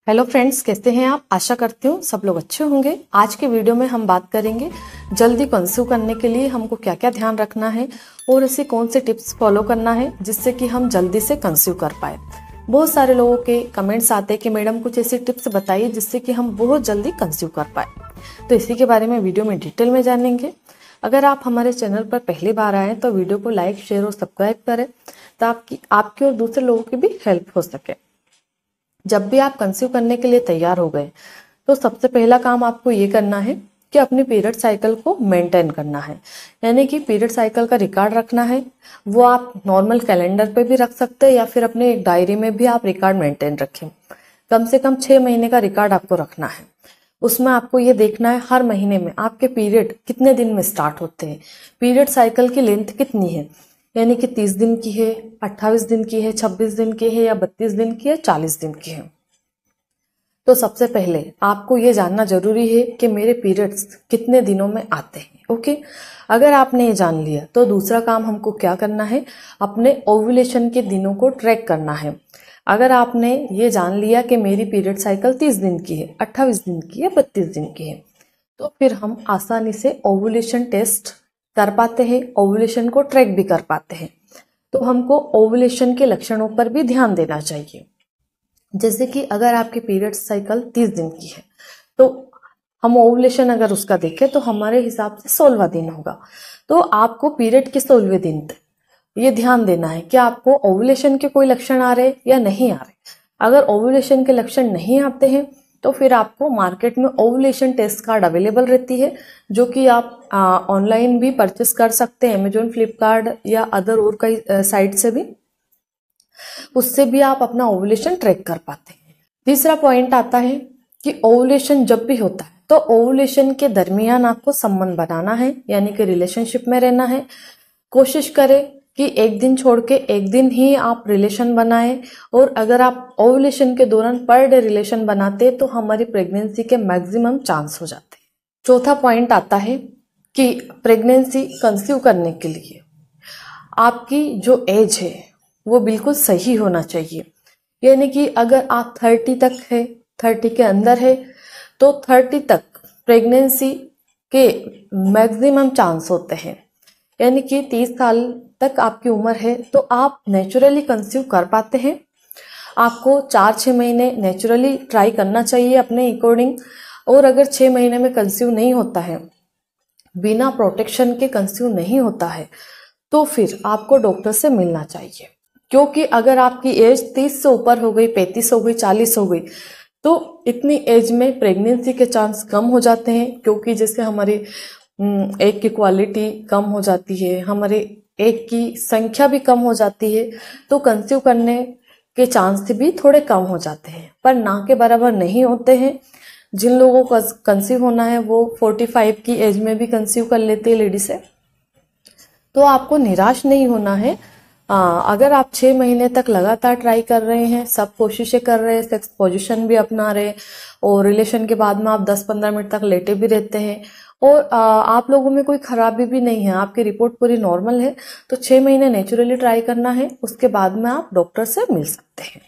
Hello friends, कैसे हैं आप। आशा करती हूँ सब लोग अच्छे होंगे। आज के वीडियो में हम बात करेंगे जल्दी कंसीव करने के लिए हमको क्या क्या ध्यान रखना है और ऐसे कौन से टिप्स फॉलो करना है जिससे कि हम जल्दी से कंसीव कर पाए। बहुत सारे लोगों के कमेंट्स आते हैं कि मैडम कुछ ऐसी टिप्स बताइए जिससे कि हम बहुत जल्दी कंसीव कर पाए। तो इसी के बारे में वीडियो में डिटेल में जानेंगे। अगर आप हमारे चैनल पर पहली बार आए तो वीडियो को लाइक, शेयर और सब्सक्राइब करें ताकि आपकी और दूसरे लोगों की भी हेल्प हो सके। जब भी आप कंसीव करने के लिए तैयार हो गए तो सबसे पहला काम आपको ये करना है कि अपने पीरियड साइकिल को मेंटेन करना है, यानी कि पीरियड साइकिल का रिकॉर्ड रखना है। वो आप नॉर्मल कैलेंडर पे भी रख सकते हैं या फिर अपने एक डायरी में भी आप रिकॉर्ड मेंटेन रखें। कम से कम 6 महीने का रिकॉर्ड आपको रखना है। उसमें आपको ये देखना है हर महीने में आपके पीरियड कितने दिन में स्टार्ट होते हैं, पीरियड साइकिल की लेंथ कितनी है, यानी कि 30 दिन की है, 28 दिन की है, 26 दिन की है या 32 दिन की है, 40 दिन की है। तो सबसे पहले आपको ये जानना जरूरी है कि मेरे पीरियड्स कितने दिनों में आते हैं। ओके, अगर आपने ये जान लिया तो दूसरा काम हमको क्या करना है, अपने ओव्यूलेशन के दिनों को ट्रैक करना है। अगर आपने ये जान लिया कि मेरी पीरियड साइकिल 30 दिन की है, 28 दिन की है, 32 दिन की है, तो फिर हम आसानी से ओव्यूलेशन टेस्ट कर पाते हैं, ओव्यूलेशन को ट्रैक भी कर पाते हैं। तो हमको ओव्यूलेशन के लक्षणों पर भी ध्यान देना चाहिए। जैसे कि अगर आपकी पीरियड साइकिल 30 दिन की है तो हम ओव्यूलेशन अगर उसका देखें तो हमारे हिसाब से 16वां दिन होगा। तो आपको पीरियड के 16वें दिन तक ये ध्यान देना है कि आपको ओव्यूलेशन के कोई लक्षण आ रहे या नहीं आ रहे। अगर ओव्यूलेशन के लक्षण नहीं आते हैं तो फिर आपको मार्केट में ओव्यूलेशन टेस्ट कार्ड अवेलेबल रहती है, जो कि आप ऑनलाइन भी परचेस कर सकते हैं, अमेजोन, फ्लिपकार्ट या अदर और कई साइट से भी। उससे भी आप अपना ओव्यूलेशन ट्रैक कर पाते हैं। तीसरा पॉइंट आता है कि ओव्यूलेशन जब भी होता है तो ओव्यूलेशन के दरमियान आपको संबंध बनाना है, यानी कि रिलेशनशिप में रहना है। कोशिश करें कि एक दिन छोड़ के एक दिन ही आप रिलेशन बनाएं, और अगर आप ओव्यूलेशन के दौरान पर डे रिलेशन बनाते तो हमारी प्रेगनेंसी के मैक्सिमम चांस हो जाते हैं। चौथा पॉइंट आता है कि प्रेगनेंसी कंसीव करने के लिए आपकी जो एज है वो बिल्कुल सही होना चाहिए। यानी कि अगर आप 30 तक है, 30 के अंदर है तो 30 तक प्रेगनेंसी के मैक्सिमम चांस होते हैं। यानी कि 30 साल तक आपकी उम्र है तो आप नेचुरली कंसीव कर पाते हैं। आपको 4-6 महीने नेचुरली ट्राई करना चाहिए अपने अकॉर्डिंग। और अगर 6 महीने में कंसीव नहीं होता है, बिना प्रोटेक्शन के कंसीव नहीं होता है, तो फिर आपको डॉक्टर से मिलना चाहिए। क्योंकि अगर आपकी एज 30 से ऊपर हो गई, 35 हो गई, 40 हो गई, तो इतनी एज में प्रेगनेंसी के चांस कम हो जाते हैं। क्योंकि जैसे हमारी एग की क्वालिटी कम हो जाती है, हमारे एग की संख्या भी कम हो जाती है, तो कंसीव करने के चांस भी थोड़े कम हो जाते हैं, पर ना के बराबर नहीं होते हैं। जिन लोगों को कंसीव होना है वो 45 की एज में भी कंसीव कर लेते हैं लेडीज से। तो आपको निराश नहीं होना है। अगर आप 6 महीने तक लगातार ट्राई कर रहे हैं, सब कोशिशें कर रहे हैं, सेक्स पोजीशन भी अपना रहे और रिलेशन के बाद में आप 10-15 मिनट तक लेटे भी रहते हैं और आप लोगों में कोई खराबी भी नहीं है, आपकी रिपोर्ट पूरी नॉर्मल है, तो 6 महीने नेचुरली ट्राई करना है। उसके बाद में आप डॉक्टर से मिल सकते हैं।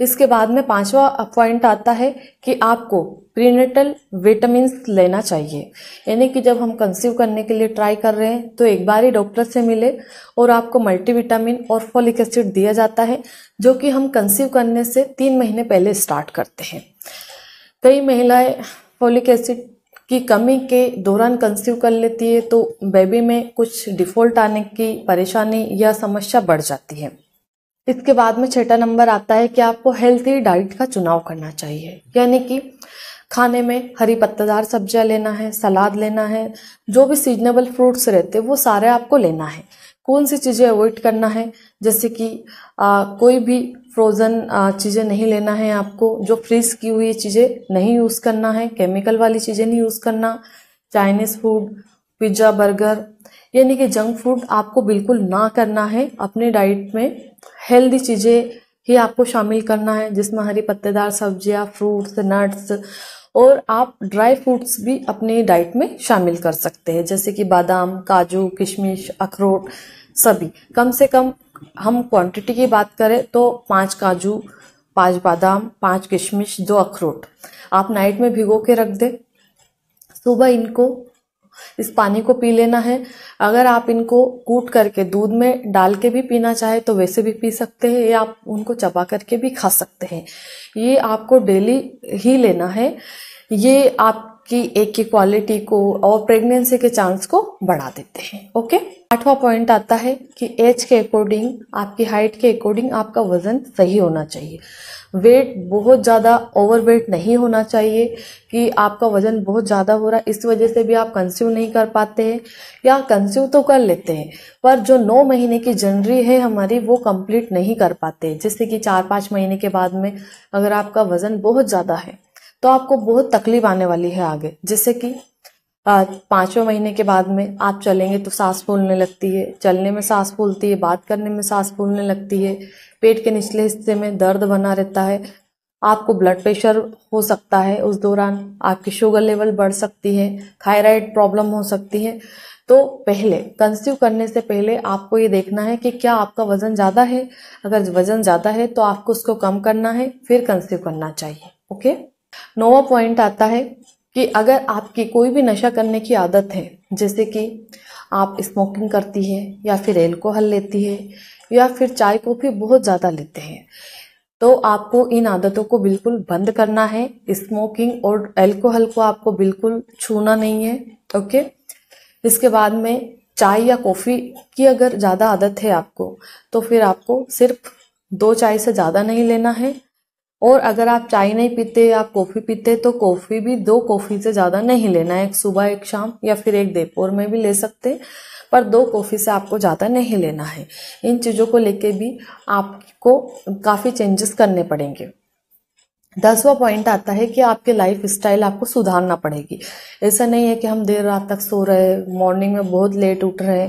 इसके बाद में 5वां पॉइंट आता है कि आपको प्रीनेटल विटामिन्स लेना चाहिए। यानी कि जब हम कंसीव करने के लिए ट्राई कर रहे हैं तो एक बार ही डॉक्टर से मिले और आपको मल्टीविटामिन और फोलिक एसिड दिया जाता है, जो कि हम कंसीव करने से 3 महीने पहले स्टार्ट करते हैं। कई महिलाएं फोलिक एसिड की कमी के दौरान कंसीव कर लेती है तो बेबी में कुछ डिफॉल्ट आने की परेशानी या समस्या बढ़ जाती है। इसके बाद में 6वां नंबर आता है कि आपको हेल्थी डाइट का चुनाव करना चाहिए। यानी कि खाने में हरी पत्तेदार सब्जियां लेना है, सलाद लेना है, जो भी सीजनेबल फ्रूट्स रहते हैं वो सारे आपको लेना है। कौन सी चीज़ें अवॉइड करना है, जैसे कि कोई भी फ्रोज़न चीज़ें नहीं लेना है आपको, जो फ्रीज की हुई चीज़ें नहीं यूज़ करना है, केमिकल वाली चीज़ें नहीं यूज़ करना, चाइनीज़ फूड, पिज्ज़ा, बर्गर, यानी कि जंक फूड आपको बिल्कुल ना करना है। अपने डाइट में हेल्दी चीज़ें ही आपको शामिल करना है, जिसमें हरी पत्तेदार सब्जियां, फ्रूट्स, नट्स, और आप ड्राई फ्रूट्स भी अपनी डाइट में शामिल कर सकते हैं, जैसे कि बादाम, काजू, किशमिश, अखरोट, सभी। कम से कम हम क्वांटिटी की बात करें तो 5 काजू 5 बादाम, 5 किशमिश, 2 अखरोट आप नाइट में भिगो के रख दें। सुबह इनको इस पानी को पी लेना है। अगर आप इनको कूट करके दूध में डाल के भी पीना चाहे तो वैसे भी पी सकते हैं, या आप उनको चबा करके भी खा सकते हैं। ये आपको डेली ही लेना है। ये आपकी एक की क्वालिटी को और प्रेगनेंसी के चांस को बढ़ा देते हैं। ओके। 8वां पॉइंट आता है कि एज के अकॉर्डिंग, आपकी हाइट के अकॉर्डिंग आपका वजन सही होना चाहिए। वेट बहुत ज़्यादा ओवरवेट नहीं होना चाहिए कि आपका वजन बहुत ज़्यादा हो रहा है, इस वजह से भी आप कंज्यूम नहीं कर पाते हैं, या कंज्यूम तो कर लेते हैं पर जो 9 महीने की जर्नी है हमारी वो कंप्लीट नहीं कर पाते। जैसे कि 4-5 महीने के बाद में अगर आपका वजन बहुत ज़्यादा है तो आपको बहुत तकलीफ आने वाली है आगे। जैसे कि 5वें महीने के बाद में आप चलेंगे तो सांस फूलने लगती है, चलने में सांस फूलती है, बात करने में सांस फूलने लगती है, पेट के निचले हिस्से में दर्द बना रहता है, आपको ब्लड प्रेशर हो सकता है, उस दौरान आपकी शुगर लेवल बढ़ सकती है, थायराइड प्रॉब्लम हो सकती है। तो पहले कंसीव करने से पहले आपको ये देखना है कि क्या आपका वजन ज़्यादा है। अगर वजन ज़्यादा है तो आपको उसको कम करना है, फिर कंसीव करना चाहिए। ओके। 9वां पॉइंट आता है कि अगर आपकी कोई भी नशा करने की आदत है, जैसे कि आप स्मोकिंग करती है, या फिर एल्कोहल लेती है, या फिर चाय कॉफी बहुत ज़्यादा लेते हैं, तो आपको इन आदतों को बिल्कुल बंद करना है। स्मोकिंग और एल्कोहल को आपको बिल्कुल छूना नहीं है। ओके। इसके बाद में चाय या कॉफ़ी की अगर ज़्यादा आदत है आपको, तो फिर आपको सिर्फ 2 चाय से ज़्यादा नहीं लेना है। और अगर आप चाय नहीं पीते, आप कॉफ़ी पीते, तो कॉफ़ी भी 2 कॉफ़ी से ज़्यादा नहीं लेना है, एक सुबह एक शाम, या फिर एक दोपहर में भी ले सकते हैं, पर 2 कॉफ़ी से आपको ज़्यादा नहीं लेना है। इन चीज़ों को लेके भी आपको काफ़ी चेंजेस करने पड़ेंगे। 10वां पॉइंट आता है कि आपके लाइफ स्टाइल आपको सुधारना पड़ेगी। ऐसा नहीं है कि हम देर रात तक सो रहे, मॉर्निंग में बहुत लेट उठ रहे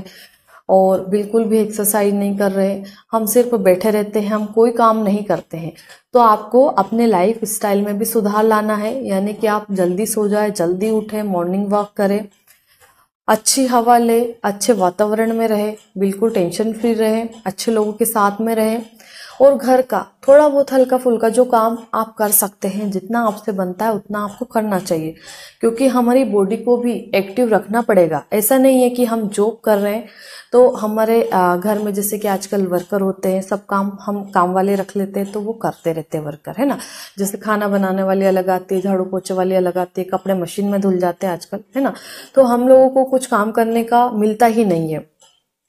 और बिल्कुल भी एक्सरसाइज नहीं कर रहे, हम सिर्फ बैठे रहते हैं, हम कोई काम नहीं करते हैं। तो आपको अपने लाइफ स्टाइल में भी सुधार लाना है, यानी कि आप जल्दी सो जाए, जल्दी उठे, मॉर्निंग वॉक करें, अच्छी हवा ले, अच्छे वातावरण में रहे, बिल्कुल टेंशन फ्री रहे, अच्छे लोगों के साथ में रहे, और घर का थोड़ा बहुत हल्का फुल्का जो काम आप कर सकते हैं, जितना आपसे बनता है उतना आपको करना चाहिए, क्योंकि हमारी बॉडी को भी एक्टिव रखना पड़ेगा। ऐसा नहीं है कि हम जॉब कर रहे हैं तो हमारे घर में जैसे कि आजकल वर्कर होते हैं, सब काम हम काम वाले रख लेते हैं तो वो करते रहते हैं वर्कर, है ना। जैसे खाना बनाने वाली अलग आती है, झाड़ू पोछे वाली अलग आती है, कपड़े मशीन में धुल जाते हैं आजकल, है ना। तो हम लोगों को कुछ काम करने का मिलता ही नहीं है।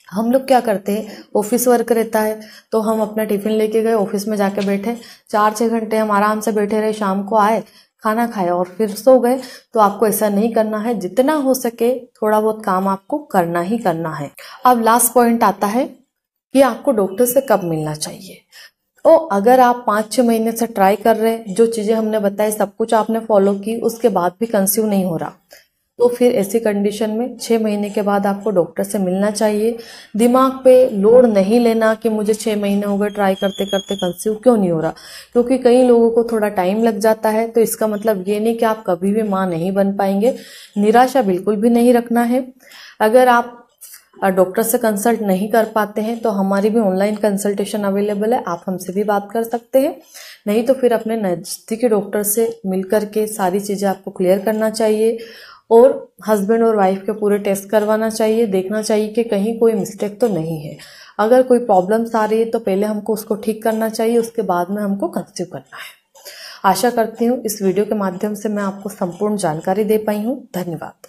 हम लोग क्या करते हैं, ऑफिस वर्क रहता है तो हम अपना टिफिन लेके गए, ऑफिस में जाके बैठे, 4-6 घंटे हम आराम से बैठे रहे, शाम को आए, खाना खाया और फिर सो गए। तो आपको ऐसा नहीं करना है, जितना हो सके थोड़ा बहुत काम आपको करना ही करना है। अब लास्ट पॉइंट आता है कि आपको डॉक्टर से कब मिलना चाहिए। तो अगर आप 5-6 महीने से ट्राई कर रहे हैं, जो चीज़ें हमने बताई सब कुछ आपने फॉलो की, उसके बाद भी कंसीव नहीं हो रहा, तो फिर ऐसी कंडीशन में 6 महीने के बाद आपको डॉक्टर से मिलना चाहिए। दिमाग पे लोड नहीं लेना कि मुझे 6 महीने हो गए ट्राई करते करते, कंसीव क्यों नहीं हो रहा, क्योंकि कई लोगों को थोड़ा टाइम लग जाता है। तो इसका मतलब ये नहीं कि आप कभी भी माँ नहीं बन पाएंगे, निराशा बिल्कुल भी नहीं रखना है। अगर आप डॉक्टर से कंसल्ट नहीं कर पाते हैं तो हमारी भी ऑनलाइन कंसल्टेशन अवेलेबल है, आप हमसे भी बात कर सकते हैं। नहीं तो फिर अपने नज़दीकी डॉक्टर से मिल करके सारी चीज़ें आपको क्लियर करना चाहिए, और हस्बैंड और वाइफ के पूरे टेस्ट करवाना चाहिए, देखना चाहिए कि कहीं कोई मिस्टेक तो नहीं है। अगर कोई प्रॉब्लम्स आ रही है तो पहले हमको उसको ठीक करना चाहिए, उसके बाद में हमको कंसीव करना है। आशा करती हूँ इस वीडियो के माध्यम से मैं आपको संपूर्ण जानकारी दे पाई हूँ। धन्यवाद।